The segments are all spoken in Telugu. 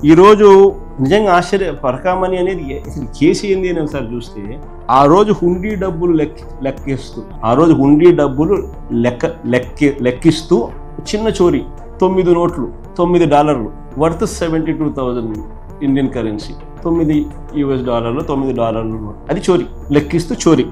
ఈరోజు నిజంగా పరకామణి అనేది కేసు ఏంది అని ఒకసారి చూస్తే ఆ రోజు హుండీ డబ్బులు లెక్కిస్తూ చిన్న చోరీ 9 నోట్లు $9 వర్త్ 72,000 ఇండియన్ కరెన్సీ, $9 $9 అది చోరీ, లెక్కిస్తూ చోరీ.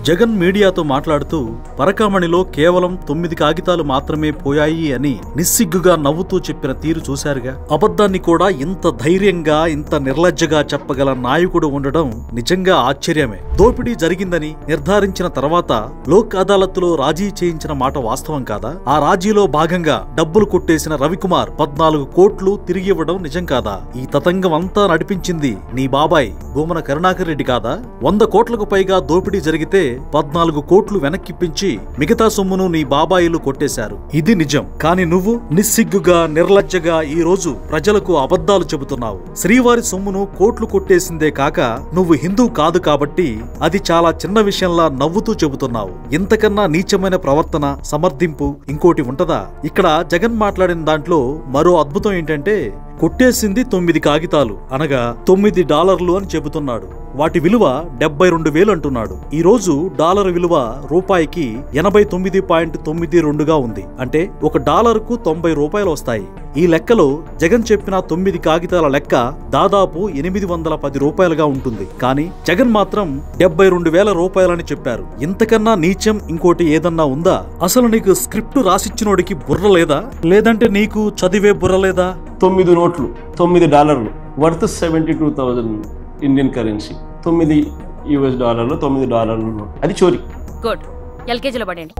జగన్ మీడియాతో మాట్లాడుతూ పరకామణిలో కేవలం 9 కాగితాలు మాత్రమే పోయాయి అని నిస్సిగ్గుగా నవ్వుతూ చెప్పిన తీరు చూశారుగా. అబద్ధాన్ని కూడా ఇంత ధైర్యంగా ఇంత నిర్లజ్జగా చెప్పగల నాయకుడు ఉండడం నిజంగా ఆశ్చర్యమే. దోపిడీ జరిగిందని నిర్ధారించిన తర్వాత లోక్ అదాలత్లో రాజీ చేయించిన మాట వాస్తవం కాదా? ఆ రాజీలో భాగంగా డబ్బులు కొట్టేసిన రవికుమార్ 14 కోట్లు తిరిగి ఇవ్వడం నిజం కాదా? ఈ తతంగం అంతా నడిపించింది నీ బాబాయ్ భూమన కరుణాకర్ రెడ్డి కాదా? 100 కోట్లకు పైగా దోపిడీ జరిగితే 14 కోట్లు వెనక్కిప్పించి మిగతా సొమ్మును నీ బాబాయిలు కొట్టేశారు. ఇది నిజం. కాని నువ్వు నిస్సిగ్గుగా నిర్లజ్జగా ఈ రోజు ప్రజలకు అబద్ధాలు చెబుతున్నావు. శ్రీవారి సొమ్మును కోట్లు కొట్టేసిందే కాక నువ్వు హిందూ కాదు కాబట్టి అది చాలా చిన్న విషయంలా నవ్వుతూ చెబుతున్నావు. ఇంతకన్నా నీచమైన ప్రవర్తన, సమర్థింపు ఇంకోటి ఉంటదా? ఇక్కడ జగన్ మాట్లాడిన దాంట్లో మరో అద్భుతం ఏంటంటే కొట్టేసింది 9 కాగితాలు అనగా $9 అని చెబుతున్నాడు. వాటి విలువ 72,000 అంటున్నాడు. ఈ రోజు డాలర్ విలువ రూపాయికి 89.92గా ఉంది. అంటే $1కు 90 రూపాయలు వస్తాయి. ఈ లెక్కలో జగన్ చెప్పిన 9 కాగితాల లెక్క దాదాపు 810 రూపాయలుగా ఉంటుంది. కానీ జగన్ మాత్రం 72,000 రూపాయలని చెప్పారు. ఇంతకన్నా నీచం ఇంకోటి ఏదన్నా ఉందా? అసలు నీకు స్క్రిప్ట్ రాసిచ్చినోడికి బుర్ర లేదా? లేదంటే నీకు చదివే బుర్ర లేదా? 9 నోట్లు $9 వర్త్ 72,000 ఇండియన్ కరెన్సీ, $9 $9 అది చోరీ. గుడ్. ఎల్కేజీలో పడండి.